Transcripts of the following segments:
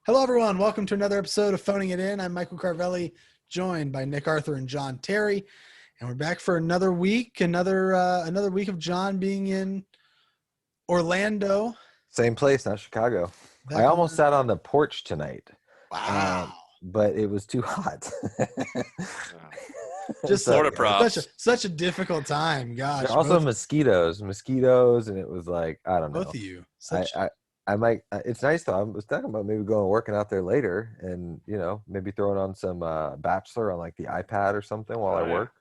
Hello, everyone. Welcome to another episode of Phoning It In. I'm Michael Carvelli, joined by Nick Arthur and John Terry, and we're back for another week. Another week of John being in Orlando. Same place, not Chicago. Back I on almost sat on the porch tonight, Wow. but it was too hot. Just Florida props. such a difficult time. Gosh. There are also mosquitoes, and it was like, I don't know. Both of you. I might. It's nice though. I was talking about maybe going working out there later, and maybe throwing on some Bachelor on like the iPad or something while I work.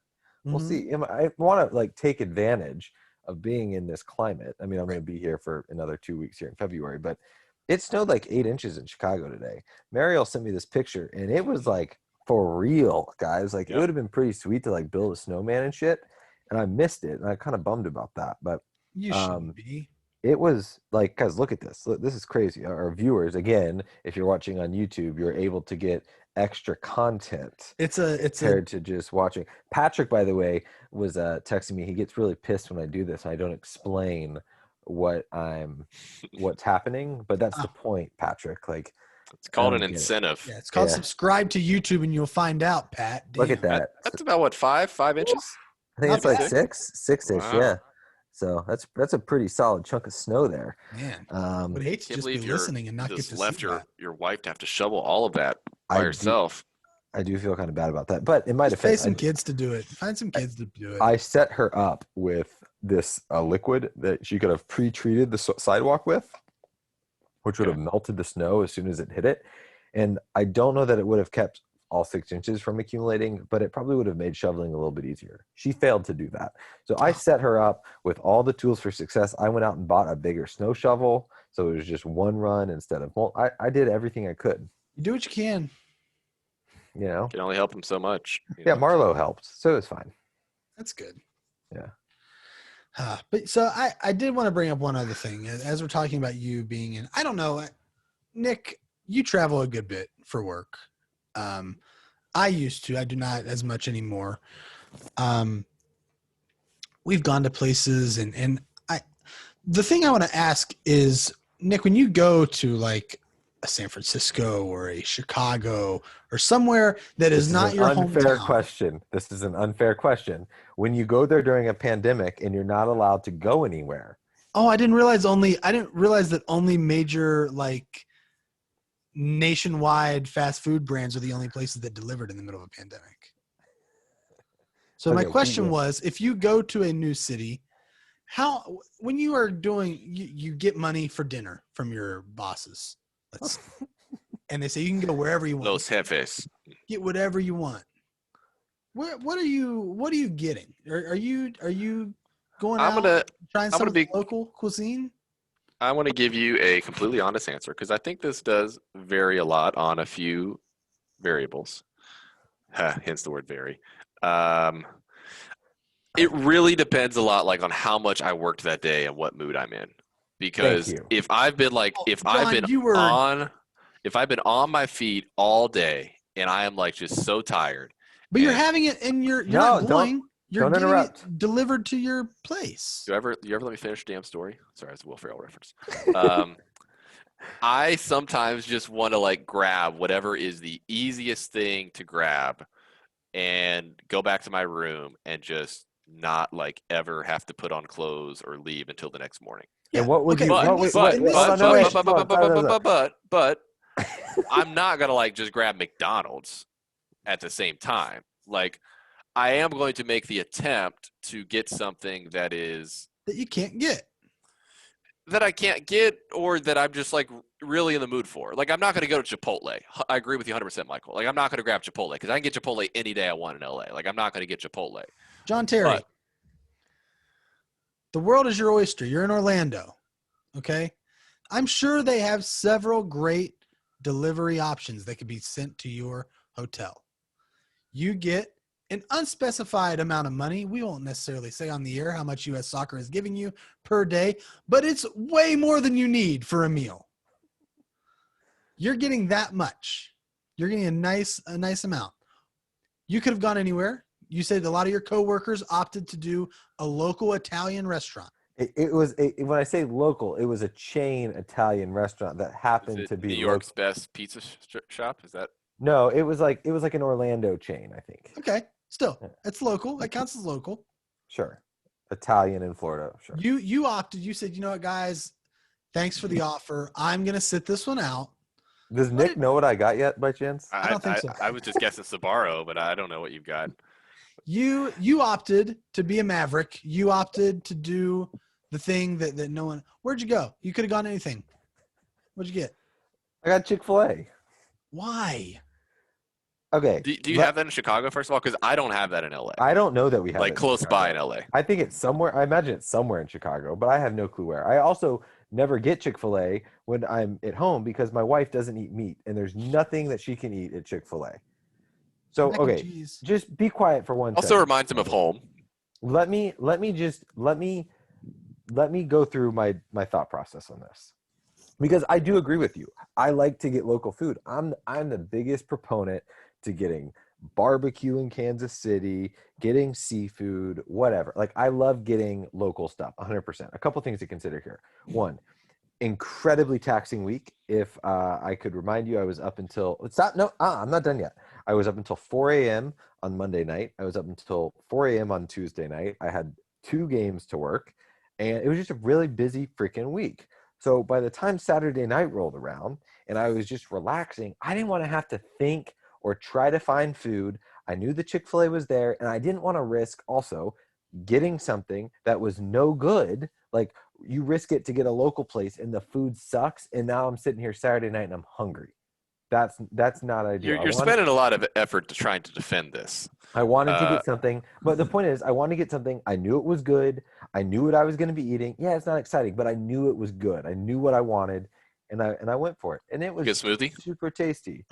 Mm-hmm. We'll see. I want to like take advantage of being in this climate. I mean, I'm going to be here for another 2 weeks here in February, but it snowed like 8 inches in Chicago today. Mariel sent me this picture, and it was like for real, guys. Like, It would have been pretty sweet to like build a snowman and shit, and I missed it, and I kind of bummed about that. But You shouldn't be. it was like, guys, look at this. Look, this is crazy. Our viewers, again, if you're watching on YouTube, you're able to get extra content. It's compared to just watching. Patrick, by the way, was texting me. He gets really pissed when I do this. I don't explain what's happening, but that's the point, Patrick. Like, it's called an incentive. Yeah, it's called subscribe to YouTube and you'll find out, Pat. Damn. Look at that. That's about what, 5 inches? I think it's like six-ish. Wow. Yeah. So that's a pretty solid chunk of snow there. Man, I would hate to just be listening and not get to left see that. your wife to have to shovel all of that by herself. I do feel kind of bad about that, but in my defense, pay some kids to do it. Find some kids to do it. I set her up with this liquid that she could have pre-treated the sidewalk with, which would have melted the snow as soon as it hit it. And I don't know that it would have kept all 6 inches from accumulating, but it probably would have made shoveling a little bit easier. She failed to do that. So I set her up with all the tools for success. I went out and bought a bigger snow shovel, so it was just one run instead of multiple. I did everything I could. You do what you can. You can only help him so much. Yeah, Marlo helped, so it was fine. That's good. Yeah. But so I did want to bring up one other thing. As we're talking about you being in, I don't know, Nick, you travel a good bit for work. I used to. I do not as much anymore. We've gone to places, and the thing I want to ask is, Nick, when you go to like a San Francisco or a Chicago or somewhere that is not your hometown. This is an unfair question. When you go there during a pandemic and you're not allowed to go anywhere. Oh, I didn't realize that only major like nationwide fast food brands are the only places that delivered in the middle of a pandemic. So my question was, if you go to a new city, when you are doing, you get money for dinner from your bosses, and they say you can go wherever you want. Los jefes. Get whatever you want. What are you getting? Are you going out trying some local cuisine? I want to give you a completely honest answer because I think this does vary a lot on a few variables. Hence the word vary. It really depends a lot, like on how much I worked that day and what mood I'm in. Because if I've been on my feet all day and I am like just so tired. But you're having it and you're not going. You're getting it delivered to your place. You ever let me finish the damn story? Sorry, it's a Will Ferrell reference. I sometimes just want to like grab whatever is the easiest thing to grab and go back to my room and just not like ever have to put on clothes or leave until the next morning. Yeah. And what would you? But I'm not gonna like just grab McDonald's at the same time. Like, I am going to make the attempt to get something that you can't get. That I can't get, or that I'm just like really in the mood for. Like, I'm not going to go to Chipotle. I agree with you 100%, Michael. Like, I'm not going to grab Chipotle because I can get Chipotle any day I want in LA. Like, I'm not going to get Chipotle. John Terry, the world is your oyster. You're in Orlando, okay? I'm sure they have several great delivery options that could be sent to your hotel. You get an unspecified amount of money. We won't necessarily say on the air how much U.S. Soccer is giving you per day, but it's way more than you need for a meal. You're getting that much. You're getting a nice amount. You could have gone anywhere. You said a lot of your coworkers opted to do a local Italian restaurant. When I say local, it was a chain Italian restaurant that Is happened it to be New local. York's best pizza shop? Is that? No, it was like an Orlando chain, I think. Okay, still, Yeah. it's local. It counts as local. Sure. Italian in Florida, sure. You opted. You said, you know what, guys, thanks for the offer. I'm gonna sit this one out. Does What Nick know what I got yet by chance? I don't think so. I was just guessing Sbarro, but I don't know what you've got. You opted to be a maverick. You opted to do the thing that no one. Where'd you go? You could have gone anything. What'd you get? I got Chick-fil-A. Why? Okay. Do you have that in Chicago, first of all? Because I don't have that in LA. I don't know that we have Like it in close by in Chicago. LA. I think it's somewhere. I imagine it's somewhere in Chicago, but I have no clue where. I also never get Chick-fil-A when I'm at home because my wife doesn't eat meat, and there's nothing that she can eat at Chick-fil-A. So Mac and okay, cheese. just be quiet for one Also second. reminds him of home. Let me go through my thought process on this, because I do agree with you. I like to get local food. I'm the biggest proponent to getting barbecue in Kansas City, getting seafood, whatever. Like, I love getting local stuff 100%. A couple things to consider here. One, incredibly taxing week. If I could remind you, I was up until I'm not done yet. I was up until 4 a.m. on Monday night. I was up until 4 a.m. on Tuesday night. I had 2 games to work, and it was just a really busy freaking week. So by the time Saturday night rolled around and I was just relaxing, I didn't want to have to think or try to find food. I knew the Chick-fil-A was there, and I didn't want to risk also getting something that was no good. Like, you risk it to get a local place and the food sucks, and now I'm sitting here Saturday night and I'm hungry. That's not ideal. You're spending a lot of effort to trying to defend this. I wanted to get something, but the point is, I wanted to get something. I knew it was good. I knew what I was going to be eating. Yeah, it's not exciting, but I knew it was good. I knew what I wanted, and I went for it, and it was Good smoothie. super tasty.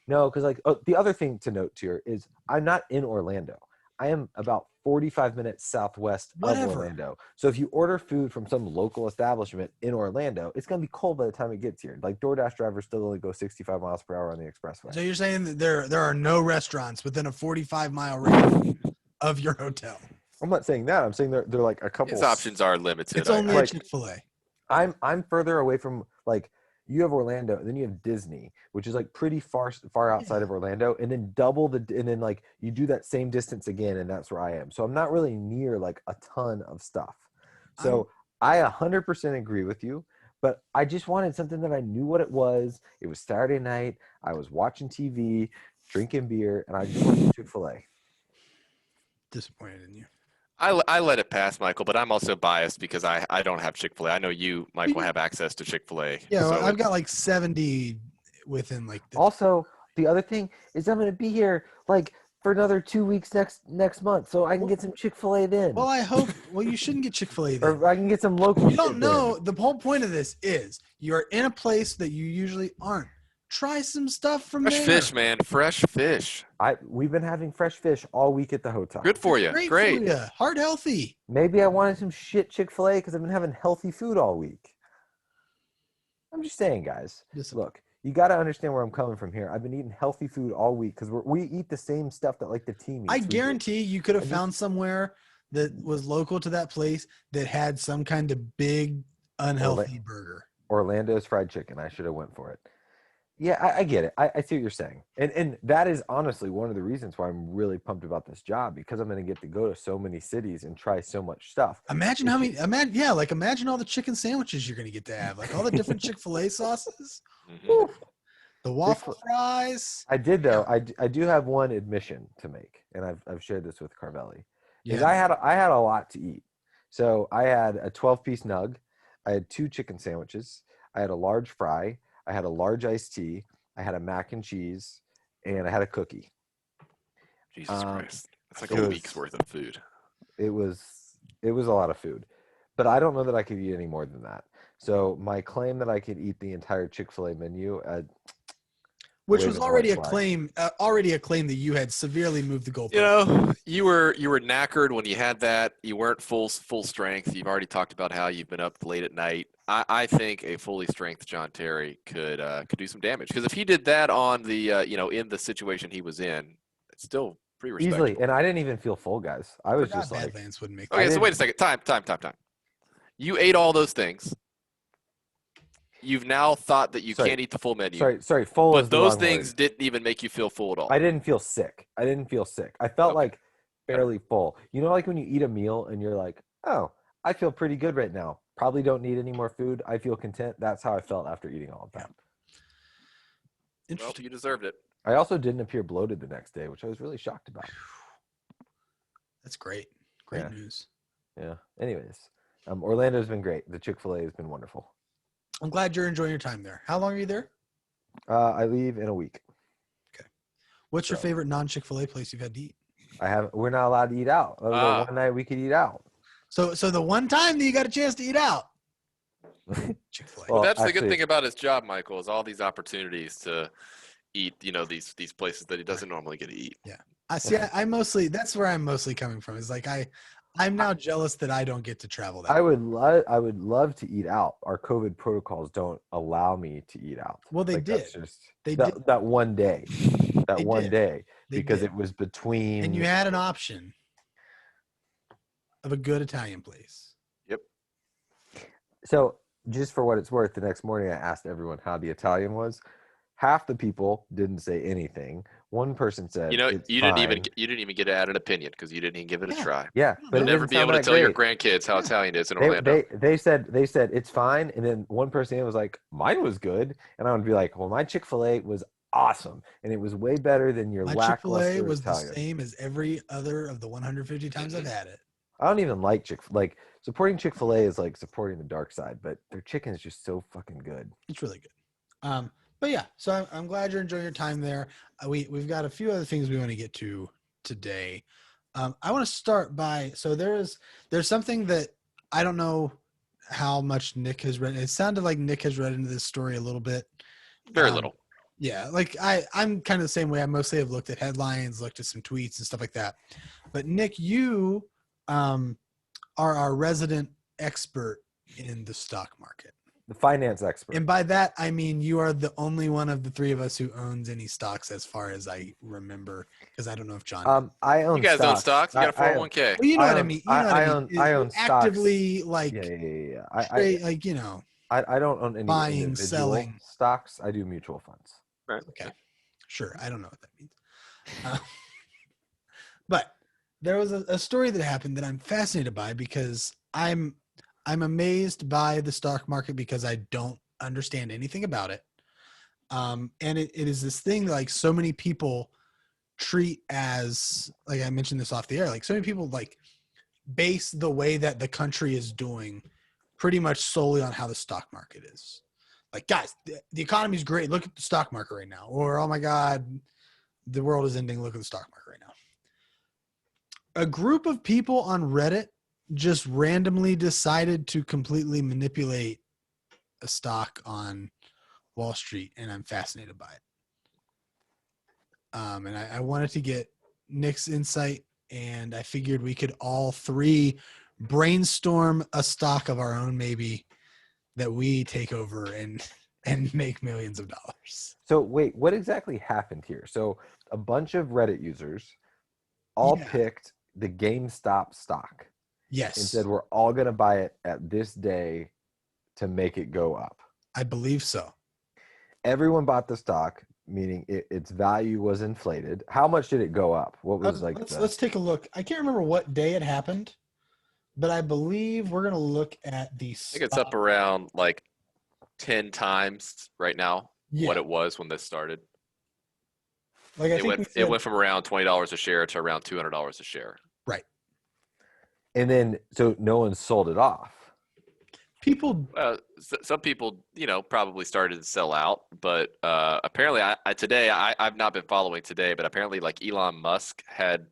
No, because the other thing to note here is I'm not in Orlando. I am about 45 minutes southwest of Whatever. Orlando. So if you order food from some local establishment in Orlando, it's going to be cold by the time it gets here. Like, DoorDash drivers still only go 65 miles per hour on the expressway. So you're saying that there are no restaurants within a 45-mile radius of your hotel? I'm not saying that. I'm saying they're like a couple. His options are limited. It's only a like- Chick-fil-A. I'm further away from, like, you have Orlando, and then you have Disney, which is like pretty far outside of Orlando, and then and then like you do that same distance again, and that's where I am. So I'm not really near like a ton of stuff. So I 100% agree with you, but I just wanted something that I knew what it was. It was Saturday night. I was watching TV, drinking beer, and I just wanted Chick-fil-A. Disappointed in you. I let it pass, Michael, but I'm also biased because I don't have Chick-fil-A. I know you, Michael, have access to Chick-fil-A. Yeah, so well, I've got like 70 within like. Also, the other thing is I'm going to be here like for another 2 weeks next month, so I can get some Chick-fil-A then. Well, I hope. Well, you shouldn't get Chick-fil-A then. Or I can get some local. You don't know. The whole point of this is you're in a place that you usually aren't. Try some stuff from fresh there. fish, man. Fresh fish. We've been having fresh fish all week at the hotel. Good for you. Great. Great. For you. Heart healthy. Maybe I wanted some shit Chick-fil-A because I've been having healthy food all week. I'm just saying, guys. Look, you got to understand where I'm coming from here. I've been eating healthy food all week because we eat the same stuff that like the team eats. I guarantee you could have found somewhere that was local to that place that had some kind of big unhealthy burger. Orlando's fried chicken. I should have went for it. Yeah, I get it. I see what you're saying. And that is honestly one of the reasons why I'm really pumped about this job, because I'm going to get to go to so many cities and try so much stuff. Imagine how many, imagine all the chicken sandwiches you're going to get to have, like all the different Chick-fil-A sauces, the waffle fries. I did though. I do have one admission to make, and I've shared this with Carvelli. Because I had a lot to eat. So I had a 12-piece nug. I had 2 chicken sandwiches. I had a large fry. I had a large iced tea. I had a mac and cheese, and I had a cookie. Jesus Christ. That's like a week's worth of food. It was a lot of food. But I don't know that I could eat any more than that. So my claim that I could eat the entire Chick-fil-A menu, which was already a claim that you had severely moved the goalpost. You know, you were knackered when you had that. You weren't full strength. You've already talked about how you've been up late at night. I think a fully strength John Terry could do some damage, because if he did that on the in the situation he was in, it's still pretty respectable. Easily. And I didn't even feel full, guys. I was just like, Badlands wouldn't make. Okay, so wait a second. Time. You ate all those things. You've now thought that you Sorry. can't eat the full menu. Sorry, full is But the those wrong things word. didn't even make you feel full at all. I didn't feel sick. I felt Okay. like fairly full. You know, like when you eat a meal and you're like, oh, I feel pretty good right now. Probably don't need any more food. I feel content. That's how I felt after eating all of that. Well, Interesting. you deserved it. I also didn't appear bloated the next day, which I was really shocked about. That's great. Great Yeah. news. Yeah. Anyways, Orlando's been great. The Chick-fil-A has been wonderful. I'm glad you're enjoying your time there. How long are you there? I leave in a week. What's your So- favorite non-Chick-fil-A place you've had to eat? We're not allowed to eat out. That was the one night we could eat out. So the one time that you got a chance to eat out, Chick-fil-A. Well, But that's the actually- good thing about his job, Michael, is all these opportunities to eat, these places that he doesn't normally get to eat. I mostly, that's where I'm mostly coming from. Is like I'm now jealous that I don't get to travel that. I would love to eat out. Our COVID protocols don't allow me to eat out. Well, they did. That's just They that, did. that one day. That They one did. day. They Because did. it was between And you had an option of a good Italian place. Yep. So just for what it's worth, the next morning I asked everyone how the Italian was. Half the people didn't say anything. One person said, it's you fine. didn't even get to add an opinion because you didn't even give it a try. Yeah, but You'll it never didn't be sound able to that tell your great. grandkids how Italian it is in They, Orlando. they said it's fine, and then one person was like, mine was good, and I would be like, well, my Chick-fil-A was awesome, and it was way better than your My lackluster Chick-fil-A was Italian. the same as every other of the 150 times I've had it. I don't even like like supporting Chick-fil-A is like supporting the dark side, but their chicken is just so fucking good. It's really good. But yeah, so I'm glad you're enjoying your time there. We've got a few other things we want to get to today. I want to start by, so there's something that I don't know how much Nick has read. It sounded like Nick has read into this story a little bit. Very little. Yeah, like I'm kind of the same way. I mostly have looked at headlines, looked at some tweets and stuff like that. But Nick, you are our resident expert in the stock market. The finance expert. And by that, I mean you are the only one of the three of us who owns any stocks, as far as I remember, because I don't know if John. I own. You guys own stocks. You got a 401k. Well, you know what I mean. You know what I mean. I own actively stocks. like Yeah. like you know. I don't own any buying, individual selling stocks. I do mutual funds. Right. Okay, sure. I don't know what that means. But there was a story that happened that I'm fascinated by because I'm amazed by the stock market because I don't understand anything about it. And it is this thing that like so many people treat as, like I mentioned this off the air, like so many people like base the way that the country is doing pretty much solely on how the stock market is. Like, guys, the economy is great. Look at the stock market right now. Or, oh my God, the world is ending. Look at the stock market right now. A group of people on Reddit just randomly decided to completely manipulate a stock on Wall Street, and I'm fascinated by it. And I wanted to get Nick's insight, and I figured we could all three brainstorm a stock of our own, maybe, that we take over and make millions of dollars. So wait, what exactly happened here? So a bunch of Reddit users all picked the GameStop stock. Yes. And said we're all going to buy it at this day to make it go up. I believe so. Everyone bought the stock, meaning its value was inflated. How much did it go up? What was let's take a look. I can't remember what day it happened, but I believe we're going to look at the stock. I think it's up around like 10 times right now what it was when this started. Like it went from around $20 a share to around $200 a share. Right. And then, so no one sold it off. Some people, probably started to sell out, but apparently, I've not been following today, but apparently, like Elon Musk had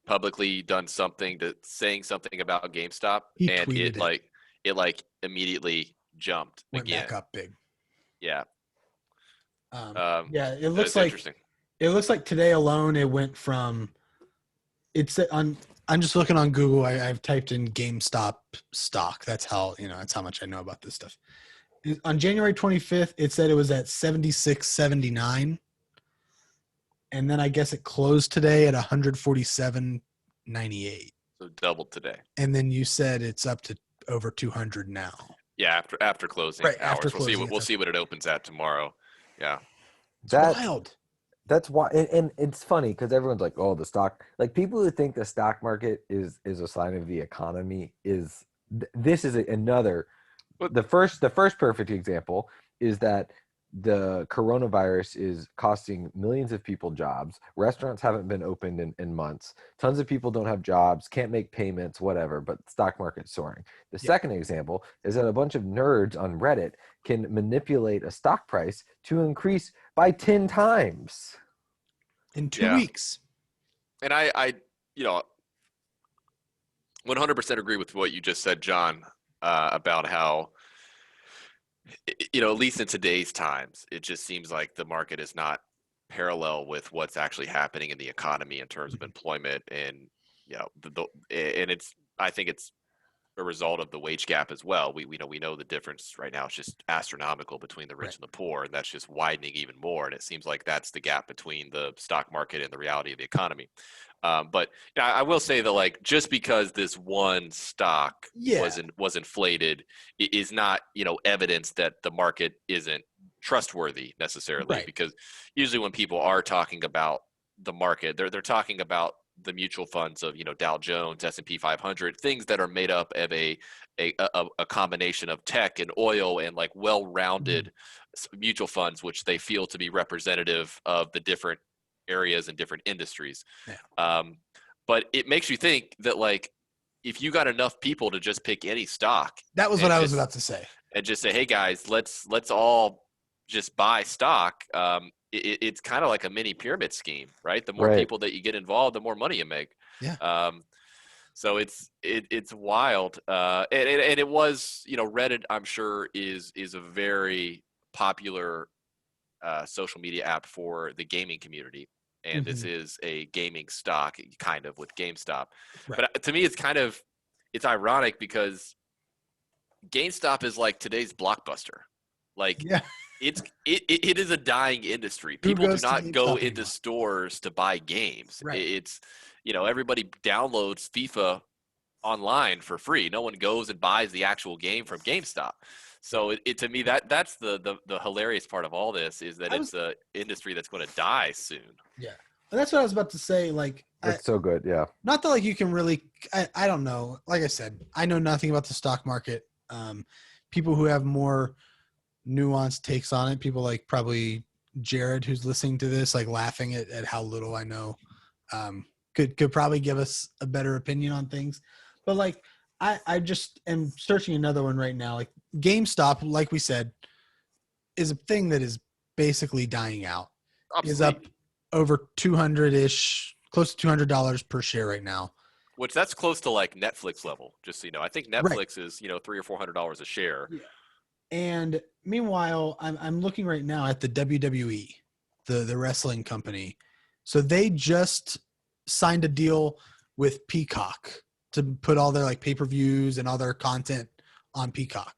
publicly done saying something about GameStop, and it immediately jumped went again. Back up big. Yeah. It looks like interesting. It looks like today alone it went from. I'm just looking on Google. I've typed in GameStop stock. That's how much I know about this stuff. On January 25th, it said it was at 76.79, and then I guess it closed today at 147.98. So doubled today. And then you said it's up to over 200 now. Yeah, after closing Right, hours. after We'll see closing, we'll see what it opens at tomorrow. Yeah. It's That wild. that's why, and it's funny because everyone's like, "Oh, the stock." Like people who think the stock market is a sign of the economy is this is another. But The first perfect example is that the coronavirus is costing millions of people jobs. Restaurants haven't been opened in months. Tons of people don't have jobs, can't make payments, whatever, but stock market's soaring. The Yeah. second example is that a bunch of nerds on Reddit can manipulate a stock price to increase by 10 times. In 2 Yeah. weeks. And I 100% agree with what you just said, John, about how at least in today's times, it just seems like the market is not parallel with what's actually happening in the economy in terms of employment, and and I think it's a result of the wage gap as well. We know the difference right now is just astronomical between the rich Right. and the poor, and that's just widening even more. And it seems like that's the gap between the stock market and the reality of the economy. But I will say that, like, just because this one stock Yeah. was inflated is not evidence that the market isn't trustworthy necessarily. Right. Because usually when people are talking about the market, they're talking about the mutual funds of Dow Jones, S&P 500, things that are made up of a combination of tech and oil and like well-rounded mutual funds, which they feel to be representative of the different areas and different industries. Yeah. But it makes you think that, like, if you got enough people to just pick any stock That was and what I was about to say. and just say, hey guys, let's all just buy stock. It's kind of like a mini pyramid scheme, right? The more Right. people that you get involved, the more money you make. Yeah. So it's wild, and it was, Reddit, I'm sure is a very popular social media app for the gaming community, and this is a gaming stock kind of with GameStop. Right. But to me, it's ironic because GameStop is like today's Blockbuster. Like, Yeah. it is a dying industry. Who People do goes to not go GameStop into anymore? stores to buy games. Right. It's everybody downloads FIFA online for free. No one goes and buys the actual game from GameStop. So it to me, that's the hilarious part of all this, is that it's an industry that's going to die soon. Yeah. And that's what I was about to say. Like, That's so good. Yeah. not that like you can really, I don't know. Like I said, I know nothing about the stock market. People who have more nuanced takes on it, people like probably Jared, who's listening to this, like laughing at how little I know, could probably give us a better opinion on things. But like, I just am searching another one right now. Like GameStop, like we said, is a thing that is basically dying out. Is up over 200-ish, close to $200 per share right now. Which that's close to like Netflix level. Just so you know, I think Netflix is $300 or $400 a share. Yeah. And meanwhile, I'm looking right now at the WWE, the wrestling company. So they just signed a deal with Peacock to put all their like pay-per-views and all their content on Peacock.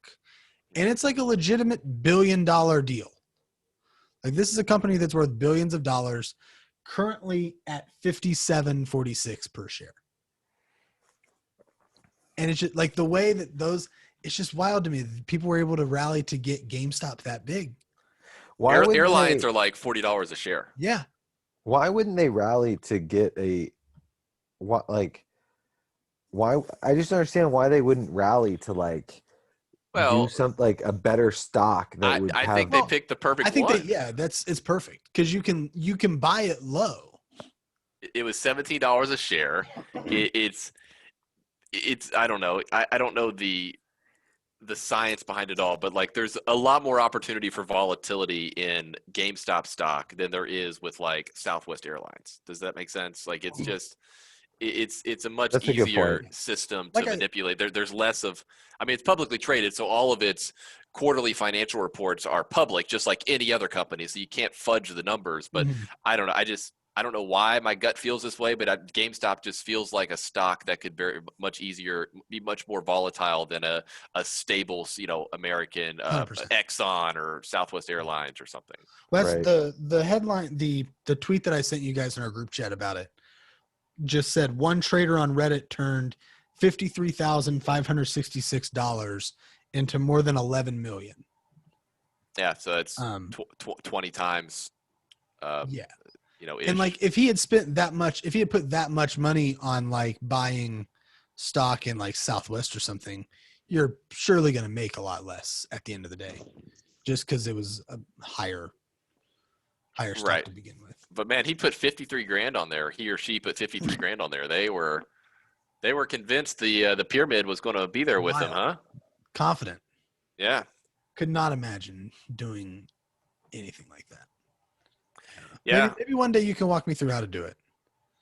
And it's like a legitimate $1 billion deal. Like, this is a company that's worth billions of dollars, currently at $57.46 per share. And it's just like the way that it's just wild to me that people were able to rally to get GameStop that big. Airlines are like $40 a share. Yeah. Why wouldn't they rally to get why I just don't understand why they wouldn't rally to do something like a better stock that would I have. think they picked the perfect I think one. it's perfect because you can buy it low. It was $17 a share. It's I don't know. I don't know the science behind it all, but like there's a lot more opportunity for volatility in GameStop stock than there is with like Southwest Airlines. Does that make sense? Like, it's just it's a much That's a good easier point. system to manipulate. There's less of, I mean, it's publicly traded, so all of its quarterly financial reports are public, just like any other company. So you can't fudge the numbers. But I don't know. I don't know why my gut feels this way, but GameStop just feels like a stock that could be much more volatile than a stable, American 100%. Exxon or Southwest Airlines or something. Well, that's Right. the headline, the tweet that I sent you guys in our group chat about it just said one trader on Reddit turned $53,566 into more than 11 million. Yeah, so it's 20 times. Yeah. Ish. And like if he had spent that much, if he had put that much money on like buying stock in like Southwest or something, you're surely going to make a lot less at the end of the day, just because it was a higher stock Right. to begin with. But man, he put 53 grand on there. He or she put 53 grand on there. They were convinced the pyramid was going to be there with them, huh? Confident. Yeah. Could not imagine doing anything like that. Yeah. Maybe one day you can walk me through how to do it.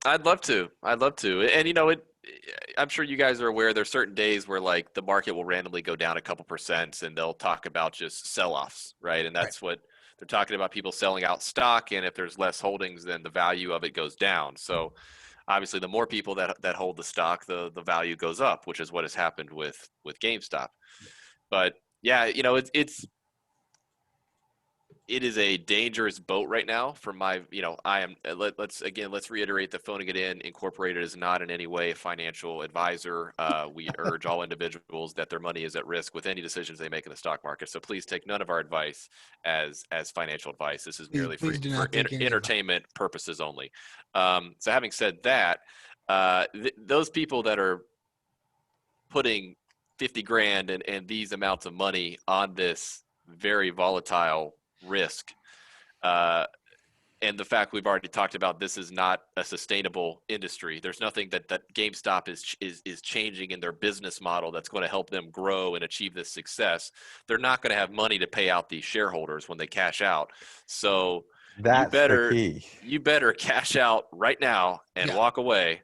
I'd love to. And I'm sure you guys are aware there's certain days where like the market will randomly go down a couple percent and they'll talk about just sell-offs, right? And that's what they're talking about, people selling out stock, and if there's less holdings, then the value of it goes down. So obviously the more people that hold the stock, the value goes up, which is what has happened with GameStop. But yeah, it is a dangerous boat right now for my, let's reiterate that Phoning It In Incorporated is not in any way a financial advisor. We urge all individuals that their money is at risk with any decisions they make in the stock market. So please take none of our advice as financial advice. This is merely for entertainment purposes only. So having said that, those people that are putting 50 grand and these amounts of money on this very volatile risk, and the fact we've already talked about, this is not a sustainable industry. There's nothing that GameStop is changing in their business model that's going to help them grow and achieve this success. They're not going to have money to pay out these shareholders when they cash out. So that's the key. You better cash out right now and walk away.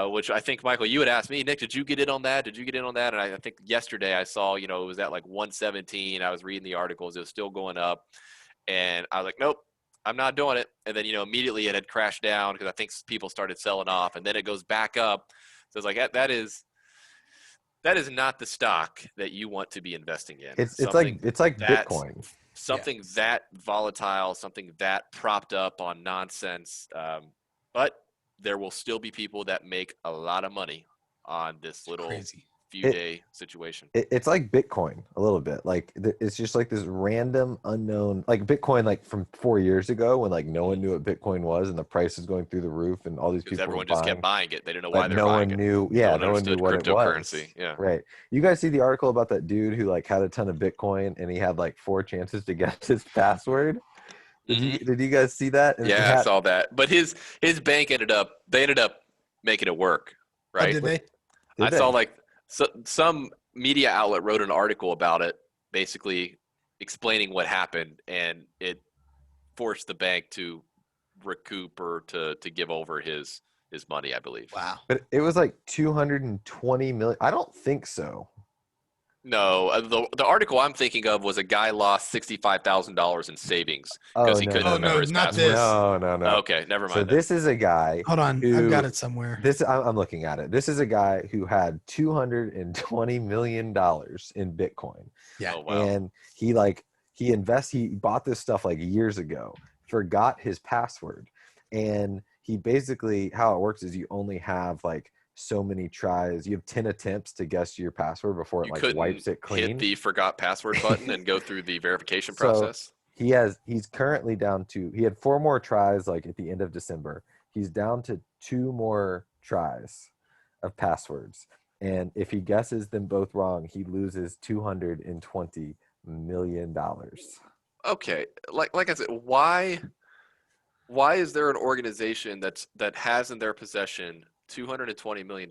Which I think, Michael, you had asked me, Nick, did you get in on that? And I think yesterday I saw, it was at like 117. I was reading the articles. It was still going up. And I was like, nope, I'm not doing it. And then, immediately it had crashed down because I think people started selling off. And then it goes back up. So it's like, that is not the stock that you want to be investing in. It's like Bitcoin. Something that volatile, something that propped up on nonsense. But there will still be people that make a lot of money on this little day situation. It's like Bitcoin a little bit. Like it's just like this random unknown, like Bitcoin, like from 4 years ago when like no one knew what Bitcoin was and the price is going through the roof and all these people. Everyone just kept buying it. They didn't know why they're buying it. No one knew what it was. Yeah. Right. You guys see the article about that dude who like had a ton of Bitcoin and he had like 4 chances to guess his password? Did you guys see that? I saw that. But his bank ended up making it work, right? Oh, did they? I saw like some media outlet wrote an article about it, basically explaining what happened, and it forced the bank to recoup or to give over his money, I believe. Wow. But it was like 220 million. I don't think so. No, the article I'm thinking of was a guy lost $65,000 in savings because he couldn't remember his password. No. Okay, never mind. So this is a guy. Hold on, I've got it somewhere. I'm looking at it. This is a guy who had $220 million in Bitcoin. Yeah. Oh, wow. And he bought this stuff like years ago, forgot his password, and he basically, how it works is you only have like so many tries. You have 10 attempts to guess your password before it wipes it clean. Hit the forgot password button and go through the verification process. He's currently down to, he had 4 more tries like at the end of December. He's down to 2 more tries of passwords. And if he guesses them both wrong, he loses $220 million. Okay. Like I said, why is there an organization that has in their possession $220 million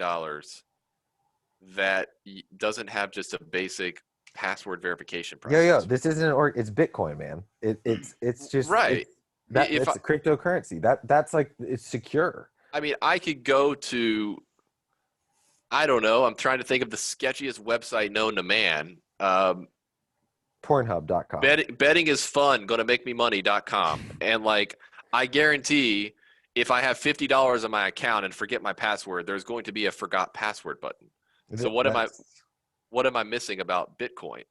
that doesn't have just a basic password verification process? Yeah. This isn't it's Bitcoin, man. It's just right. It's a cryptocurrency. That's like, it's secure. I mean, I could go to, I don't know, I'm trying to think of the sketchiest website known to man. Pornhub.com. Betting is fun, gonna make me money.com. And like, I guarantee if I have $50 in my account and forget my password, there's going to be a forgot password button. So what am I missing about Bitcoin?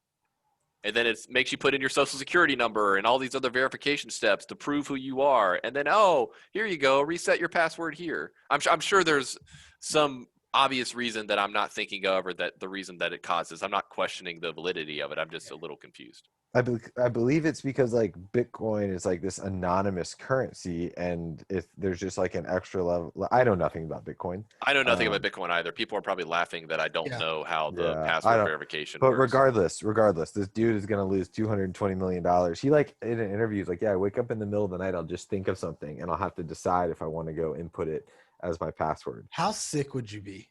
And then it makes you put in your social security number and all these other verification steps to prove who you are. And then, oh, here you go, reset your password here. I'm sure there's some obvious reason that I'm not thinking of, or that the reason that it causes. I'm not questioning the validity of it. I'm just a little confused. I believe it's because like Bitcoin is like this anonymous currency, and if there's just like an extra level, I know nothing about Bitcoin. I know nothing about Um, Bitcoin either. People are probably laughing that I don't Yeah. know how the yeah, I password don't. verification But works. regardless, this dude is gonna lose $220 million. He like in an interview, he's like, "Yeah, I wake up in the middle of the night, I'll just think of something, and I'll have to decide if I want to go input it as my password." How sick would you be?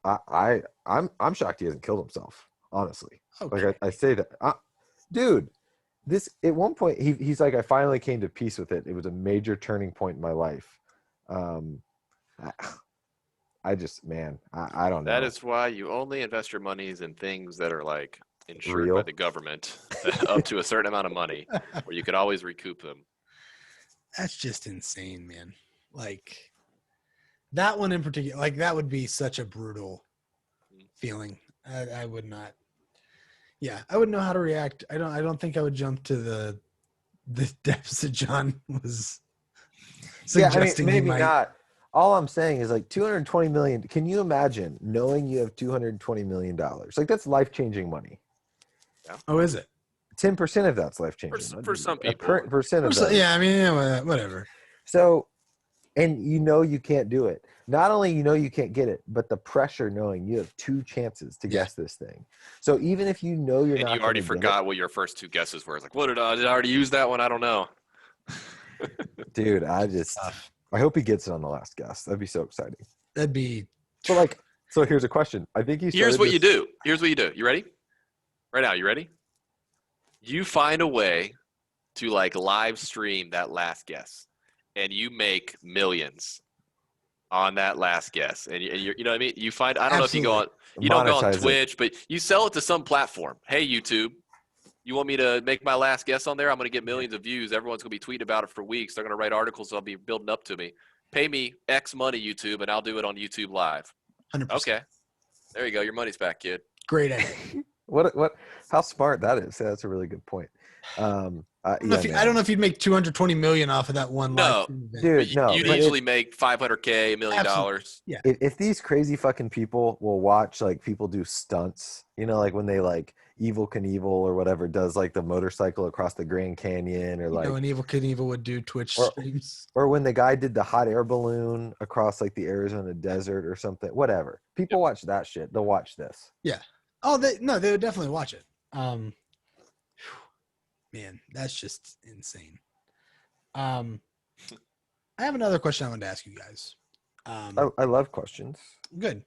I'm shocked he hasn't killed himself. Honestly, Okay. like I say that, dude. This at one point he's like, I finally came to peace with it. It was a major turning point in my life. Um, I, I just, man, I don't That know. is why you only invest your monies in things that are like insured by Real. the government up to a certain amount of money, where you could always recoup them. That's just insane, man. Like that one in particular, like that would be such a brutal feeling. I would not. Yeah, I wouldn't know how to react. I don't think I would jump to the depths that John was Yeah, I mean, suggesting he maybe might. not. All I'm saying is like 220 million. Can you imagine knowing you have $220 million? Like that's life-changing money. Oh, is it? 10% of that's life-changing. For some A people, percent of that. Yeah, I mean, yeah, whatever. So, and you know you can't do it. Not only you know you can't get it, but the pressure knowing you have 2 chances to guess this thing. So even if you know you're and not you going already to get forgot what your first 2 guesses were. It's like, what did I already use that one? I don't know. it, dude, Tough. I hope he gets it on the last guess. That'd be so exciting. That'd be. But like, so here's a question. I think he started Here's what you this- do. Here's what you do. You ready? Right now, you ready? You find a way to like live stream that last guess, and you make millions on that last guess. And you know what I mean? You find, I don't know if you go on, Absolutely. you don't go on monetize it. Twitch, but you sell it to some platform. Hey, YouTube, you want me to make my last guess on there? I'm going to get millions of views. Everyone's going to be tweeting about it for weeks. They're going to write articles. They'll be building up to me. Pay me X money, YouTube, and I'll do it on YouTube Live. 100%. Okay. There you go. Your money's back, kid. Great idea. What how smart that is. That's a really good point. I don't know if you'd make 220 million off of that one No. live event. Dude, no. You'd but easily make $500K, $1 million. if these crazy fucking people will watch like people do stunts, you know, like when they like Evil Knievel or whatever does like the motorcycle across the Grand Canyon, or You like know, an Evil Knievel would do Twitch Or- streams. or when the guy did the hot air balloon across like the Arizona desert or something, whatever. People watch that shit. They'll watch this. Oh, they would definitely watch it. Man, that's just insane. I have another question I wanted to ask you guys. I love questions. Good.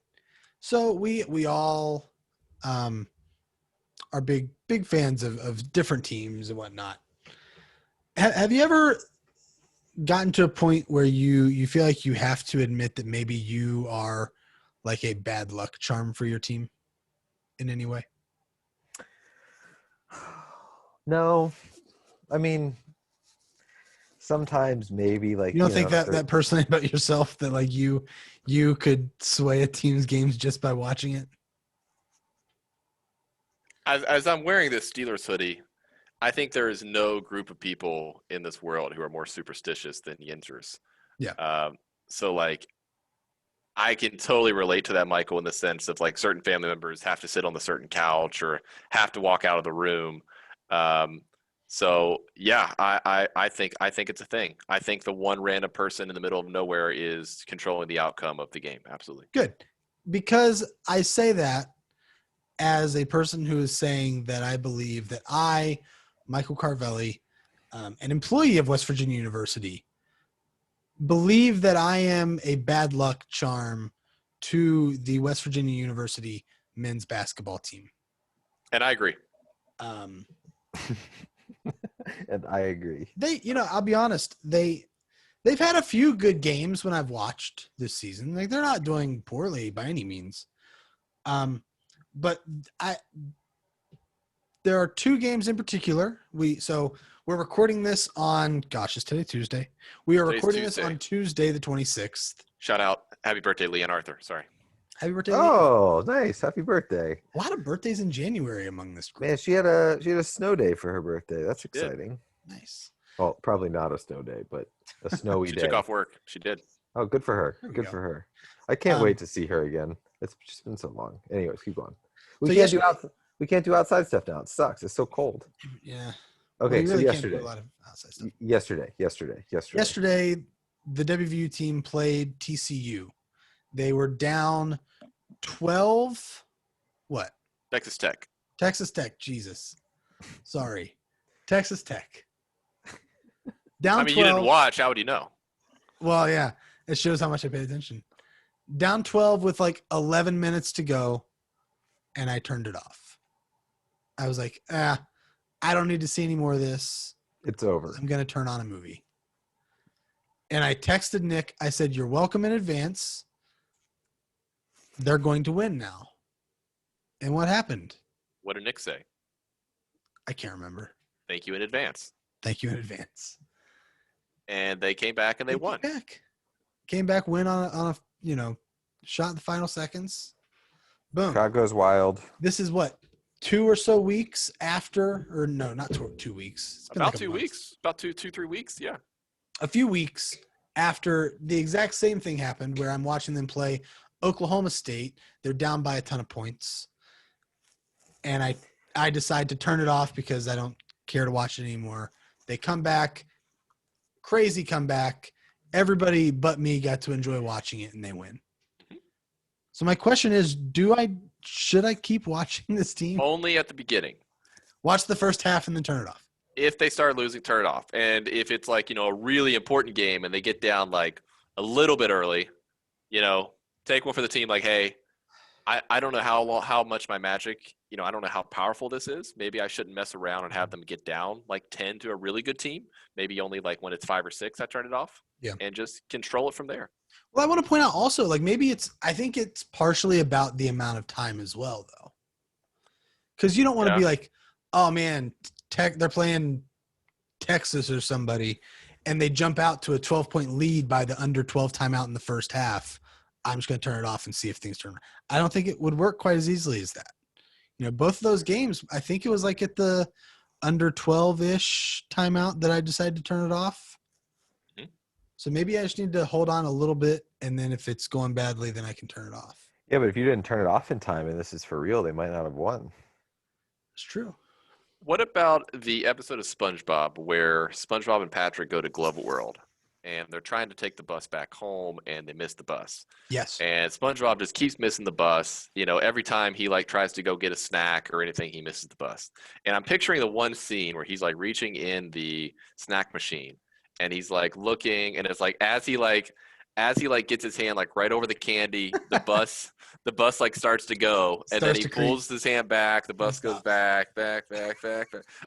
So we all are big fans of different teams and whatnot. Have you ever gotten to a point where you feel like you have to admit that maybe you are like a bad luck charm for your team in any way? No, I mean, sometimes maybe like You don't think that personally about yourself, that like you could sway a team's games just by watching it? As I'm wearing this Steelers hoodie, I think there is no group of people in this world who are more superstitious than Yinzers. Yeah. So like, I can totally relate to that, Michael, in the sense of like certain family members have to sit on the certain couch or have to walk out of the room. So yeah, I think it's a thing. I think the one random person in the middle of nowhere is controlling the outcome of the game. Absolutely. Good. Because I say that as a person who is saying that I believe that I, Michael Carvelli, an employee of West Virginia University, believe that I am a bad luck charm to the West Virginia University men's basketball team. And I agree. Um, and I agree. I'll be honest, they've had a few good games when I've watched this season. Like, they're not doing poorly by any means. But there are 2 games in particular. We're recording this on, is today Tuesday? We are recording this on Tuesday, the 26th. Shout out. Happy birthday, Leon Arthur. Sorry. Happy birthday, Leon. Oh, nice. Happy birthday. A lot of birthdays in January among this group. Man, she had a snow day for her birthday. That's exciting. Nice. Well, probably not a snow day, but a snowy She day. took off work. She did. Oh, good for her. There we Good go. for her. I can't wait to see her again. It's just been so long. Anyways, keep going. We So can't do yesterday, we can't do outside stuff now. It sucks. It's so cold. yeah. Well, Okay, you so really can't do a yesterday. lot of outside stuff. Yesterday. Yesterday, the WVU team played TCU. They were down 12. What? Texas Tech. Texas Tech. Jesus. Sorry. Texas Tech. Down I mean, 12. you didn't watch. How would you know? Well, yeah. It shows how much I paid attention. Down 12 with like 11 minutes to go, and I turned it off. I was like, I don't need to see any more of this. It's over. I'm going to turn on a movie. And I texted Nick. I said, you're welcome in advance. They're going to win now. And what happened? What did Nick say? I can't remember. Thank you in advance. Thank you in advance. And they came back and they won. Came back, win on a shot in the final seconds. Boom. Crowd goes wild. This is what, 2 or so weeks after, or no, not 2 weeks. It's been About like 2 weeks. About 2-3 weeks. Yeah. a few weeks after the exact same thing happened, where I'm watching them play Oklahoma State. They're down by a ton of points. And I decide to turn it off because I don't care to watch it anymore. They come back, crazy comeback. Everybody but me got to enjoy watching it, and they win. So my question is, should I keep watching this team? Only at the beginning. Watch the first half and then turn it off. If they start losing, turn it off. And if it's like, a really important game and they get down like a little bit early, take one for the team. Like, hey, I don't know how much my Magic, I don't know how powerful this is. Maybe I shouldn't mess around and have them get down like 10 to a really good team. Maybe only like when it's 5 or 6, I turn it off. Yeah. And just control it from there. Well, I want to point out also, like, I think it's partially about the amount of time as well, though. Because you don't want to be like, oh man, they're playing Texas or somebody, and they jump out to a 12-point lead by the under 12 timeout in the first half. I'm just going to turn it off and see if things turn around. I don't think it would work quite as easily as that. Both of those games, I think it was like at the under 12-ish timeout that I decided to turn it off. Mm-hmm. So maybe I just need to hold on a little bit, and then if it's going badly, then I can turn it off. Yeah, but if you didn't turn it off in time and this is for real, they might not have won. It's true. What about the episode of SpongeBob where SpongeBob and Patrick go to Global World and they're trying to take the bus back home and they miss the bus? Yes. And SpongeBob just keeps missing the bus. Every time he like tries to go get a snack or anything, he misses the bus. And I'm picturing the one scene where he's like reaching in the snack machine and he's like looking, and it's like as he gets his hand like right over the candy, the bus like starts to go, and then he pulls his hand back, the bus goes back.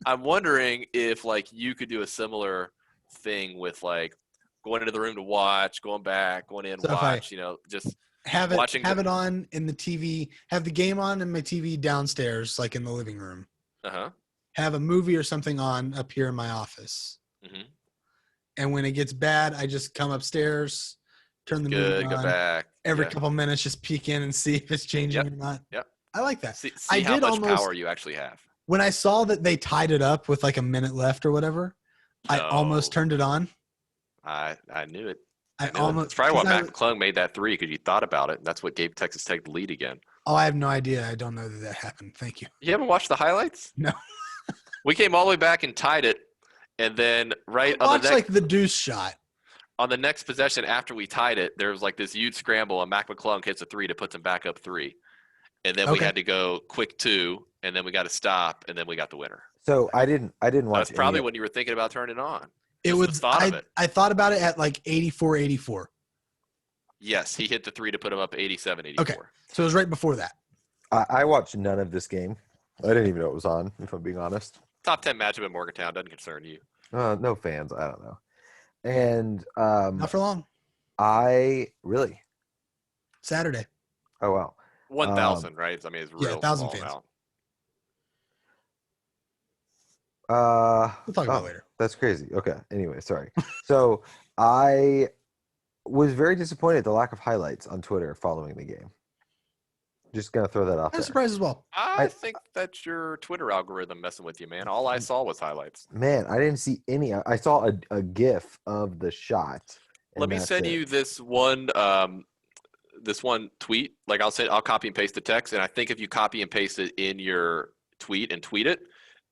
I'm wondering if like you could do a similar thing with like going into the room to watch, going back, going in, So watch, just have watching it on in the TV, have the game on in my TV downstairs, like in the living room. Uh-huh. Have a movie or something on up here in my office. Mm-hmm. And when it gets bad, I just come upstairs, turn the movie on. Go back. Every couple minutes, just peek in and see if it's changing or not. Yep. I like that. See I how did much almost, power you actually have. When I saw that they tied it up with like a minute left or whatever, I almost turned it on. I knew it. Almost. It's probably why Mac McClung made that 3, because you thought about it, and that's what gave Texas Tech the lead again. Oh, I have no idea. I don't know that happened. Thank you. You haven't watched the highlights? No. We came all the way back and tied it, and then like the deuce shot. On the next possession after we tied it, there was like this huge scramble, and Mac McClung hits a 3 to put them back up 3. And then we had to go quick 2, and then we got to stop, and then we got the winner. So I didn't watch. That's probably when you were thinking about turning it on. It was I thought about it at like 84. Yes, he hit the 3 to put him up 87-84. Okay, so it was right before that. I watched none of this game. I didn't even know it was on, if I'm being honest. Top 10 matchup in Morgantown doesn't concern you. No fans. I don't know. And not for long. Really Saturday. Oh wow. 1,000, right? I mean, it's real. 1,000 fans. Now. We'll talk about it later. That's crazy. Okay. Anyway, sorry. So I was very disappointed at the lack of highlights on Twitter following the game. Just gonna throw that out there. I'm surprised as well. I think that's your Twitter algorithm messing with you, man. All I saw was highlights. Man, I didn't see any. I saw a GIF of the shot, Let me that's send it. you this one tweet. Like I'll copy and paste the text, and I think if you copy and paste it in your tweet and tweet it,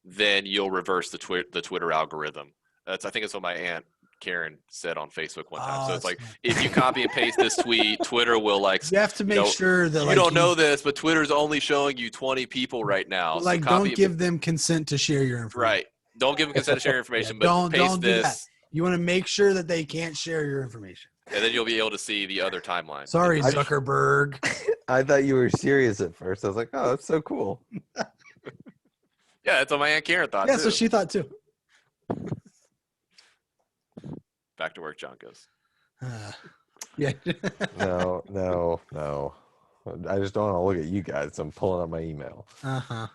then you'll reverse the Twitter algorithm. I think it's what my aunt Karen said on Facebook one time. So it's like if you copy and paste this tweet, Twitter will like You have to make sure that you don't know this, but Twitter's only showing you 20 people right now. Like, so don't give them consent to share your information. Right. Don't give them consent to share your information, Yeah, but paste don't do that. this. You want to make sure that they can't share your information. And then you'll be able to see the other timeline. Sorry, Zuckerberg. I thought you were serious at first. I was like, oh, that's so cool. Yeah, that's what my Aunt Karen thought, Yeah, too. so she thought, too. Back to work, John goes. Yeah. No. I just don't want to look at you guys. I'm pulling up my email. Uh-huh.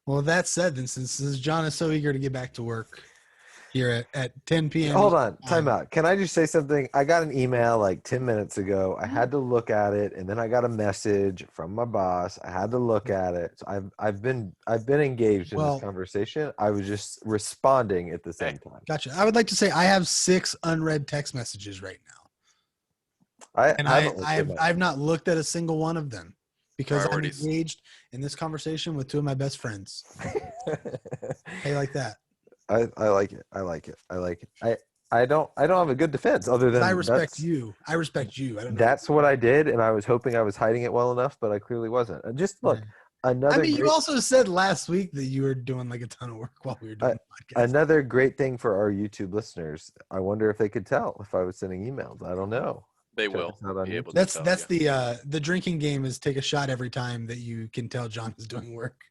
Well, that said, then, since John is so eager to get back to work here at 10 p.m. Hold on. Time out. Can I just say something? I got an email like 10 minutes ago. I had to look at it, and then I got a message from my boss. I had to look at it. So I've been engaged in this conversation. I was just responding at the same time. Gotcha. I would like to say I have 6 unread text messages right now. I've not looked at a single one of them because I'm engaged in this conversation with 2 of my best friends. Hey, like that. I like it. I like it. I don't have a good defense other than I respect you. I respect you. I don't know. That's what I did, and I was hoping I was hiding it well enough, but I clearly wasn't. And just look, you also said last week that you were doing like a ton of work while we were doing the podcast. Another great thing for our YouTube listeners. I wonder if they could tell if I was sending emails. I don't know. They will. That's the drinking game is take a shot every time that you can tell John is doing work.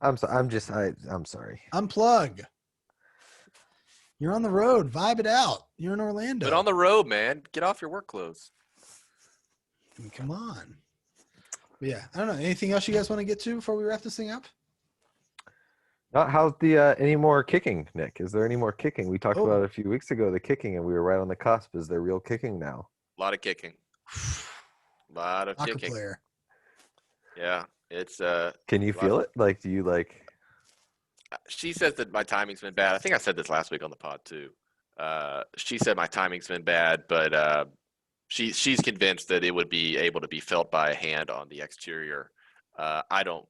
I'm sorry. Unplug. You're on the road. Vibe it out. You're in Orlando. But on the road, man. Get off your work clothes. Come on. But yeah, I don't know. Anything else you guys want to get to before we wrap this thing up? How's the any more kicking, Nick? Is there any more kicking? We talked about it a few weeks ago, the kicking, and we were right on the cusp. Is there real kicking now? A lot of kicking. A lot of kicking. Player. Yeah, it's Can you feel it? Like, do you like? She says that my timing's been bad. I think I said this last week on the pod too. She said my timing's been bad, but she's convinced that it would be able to be felt by a hand on the exterior. I don't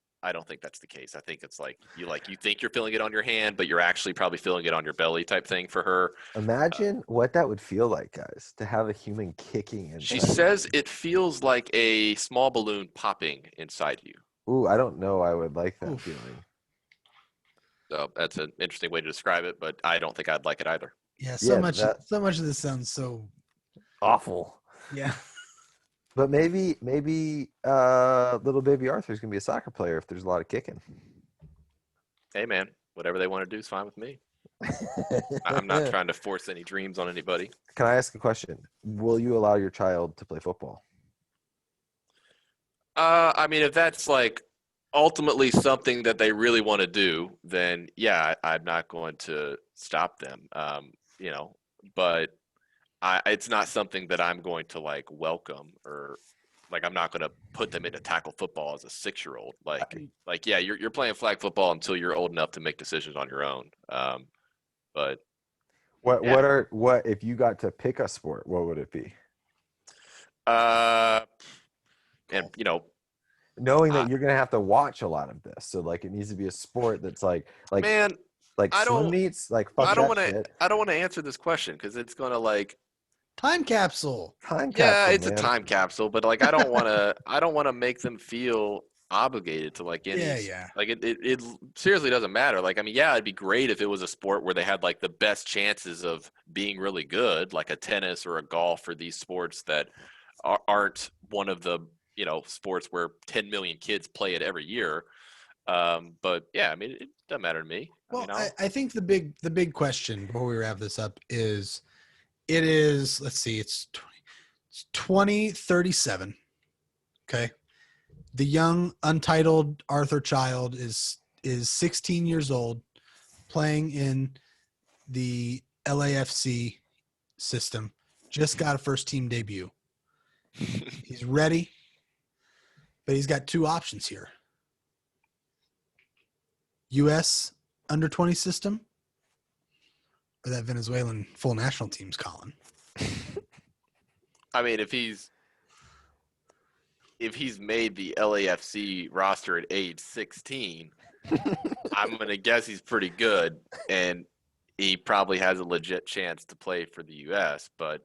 think that's the case. I think it's like you think you're feeling it on your hand, but you're actually probably feeling it on your belly type thing for her. Imagine what that would feel like, guys, to have a human kicking inside. She says it feels like a small balloon popping inside you. Ooh, I don't know. I would like that feeling. So that's an interesting way to describe it, but I don't think I'd like it either. Yeah, so much of this sounds so awful. Yeah. But maybe little baby Arthur's gonna be a soccer player if there's a lot of kicking. Hey man, whatever they want to do is fine with me. I'm not trying to force any dreams on anybody. Can I ask a question? Will you allow your child to play football? I mean, if that's like ultimately something that they really want to do, then yeah, I'm not going to stop them. But it's not something that I'm going to like welcome, or like I'm not going to put them into tackle football as a 6-year-old. Like yeah, you're playing flag football until you're old enough to make decisions on your own. But what if you got to pick a sport? What would it be? And knowing that you're gonna have to watch a lot of this, so like it needs to be a sport that's like man, like swim meets, like fuck I don't want to answer this question because it's gonna like time capsule. Yeah, it's a time capsule, but like I don't want to make them feel obligated to like any. Yeah. Like it seriously doesn't matter. Like I mean, yeah, it'd be great if it was a sport where they had like the best chances of being really good, like a tennis or a golf, or these sports that aren't one of the sports where 10 million kids play it every year. But yeah, I mean, it doesn't matter to me. Well, I think the big question before we wrap this up is, let's see, it's 2037. Okay. The young untitled Arthur child is 16 years old, playing in the LAFC system, just got a first team debut. He's ready. But he's got 2 options here. U.S. under 20 system or that Venezuelan full national team's calling. I mean, if he's made the LAFC roster at age 16, I'm gonna guess he's pretty good, and he probably has a legit chance to play for the U.S. But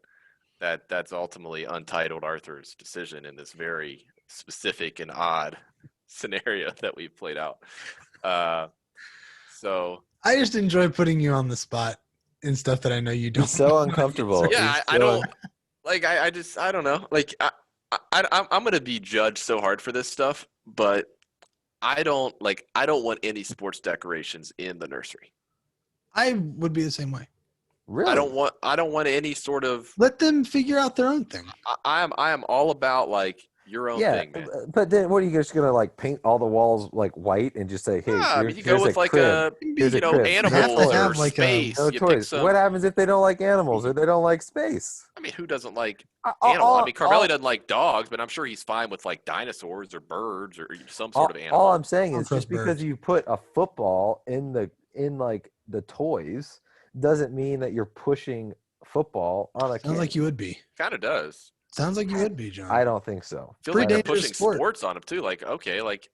that's ultimately Untitled Arthur's decision in this very specific and odd scenario that we've played out. So I just enjoy putting you on the spot and stuff that I know you don't. He's so uncomfortable. yeah, He's I don't like. I just I don't know. Like I'm gonna be judged so hard for this stuff, but I don't want any sports decorations in the nursery. I would be the same way. Really? I don't want any sort of. Let them figure out their own thing. I am all about like your own thing, man. But then what are you just gonna like paint all the walls like white and just say, hey, I mean, you go here's with a like crib. Here's a crib. animals to have or like space. No You pick toys. some. What happens if they don't like animals or they don't like space? I mean, who doesn't like All- animals? I mean, Carmelli all- doesn't like dogs, but I'm sure he's fine with like dinosaurs or birds or some sort of animal. All I'm saying I'll is trust just because birds. you put a football in like the toys doesn't mean that you're pushing football on a kid. Sounds like you would be. Kind of does. Sounds like you would be, John. I don't think so. Feels Pretty like they're dangerous pushing sport. sports on him too. Like, okay, like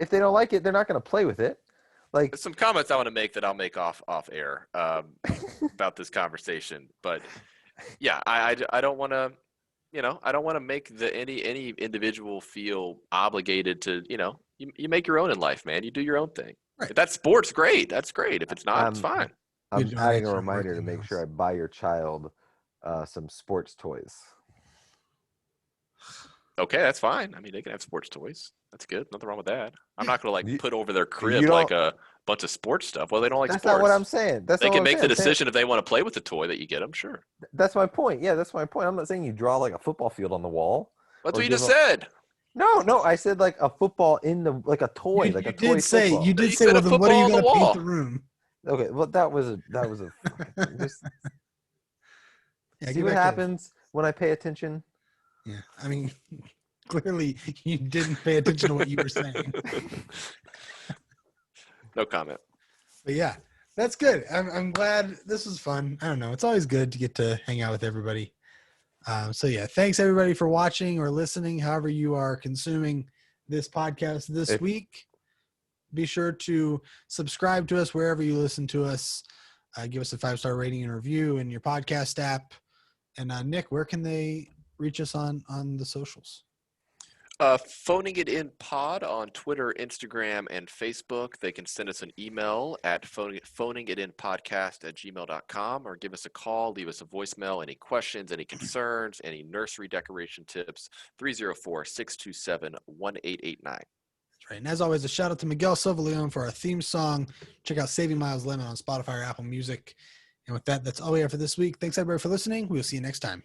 If they don't like it, they're not going to play with it. Like there's some comments I want to make that I'll make off air about this conversation. But yeah, I don't want to, I don't want to make any individual feel obligated to, you make your own in life, man. You do your own thing. Right. If that's sports, great. That's great. If it's not, it's fine. I'm You're doing adding a extra reminder work to in make house. sure I buy your child some sports toys. Okay, that's fine. I mean, they can have sports toys. That's good. Nothing wrong with that. I'm not going to You- put over their you crib don't- like a bunch of sports stuff. Well, they don't like That's sports. not what I'm saying. That's They not can what I'm make the saying. I'm saying- decision if they want to play with the toy that you get them. Sure. That's my point. Yeah, that's my point. I'm not saying you draw like a football field on the wall. That's Or what you give just them- said. No, I said like a football in the like a toy, like a toy football. You But did you say, said well, a then what are you football on going the to paint wall. the room? Okay, well that was a just Yeah, see get what back to happens when I pay attention. Yeah, I mean, clearly you didn't pay attention to what you were saying. No comment. But yeah, that's good. I'm glad this was fun. I don't know. It's always good to get to hang out with everybody. So yeah, thanks everybody for watching or listening, however you are consuming this podcast this week. Be sure to subscribe to us wherever you listen to us. Give us a 5-star rating and review in your podcast app. And Nick, where can they reach us on the socials? Phoning It In Pod on Twitter, Instagram, and Facebook. They can send us an email at phoningitinpodcast@gmail.com or give us a call, leave us a voicemail, any questions, any concerns, any nursery decoration tips, 304-627-1889. That's right. And as always, a shout out to Miguel Silva-Leon for our theme song. Check out Saving Miles Lemon on Spotify or Apple Music. And with that, that's all we have for this week. Thanks everybody for listening. We'll see you next time.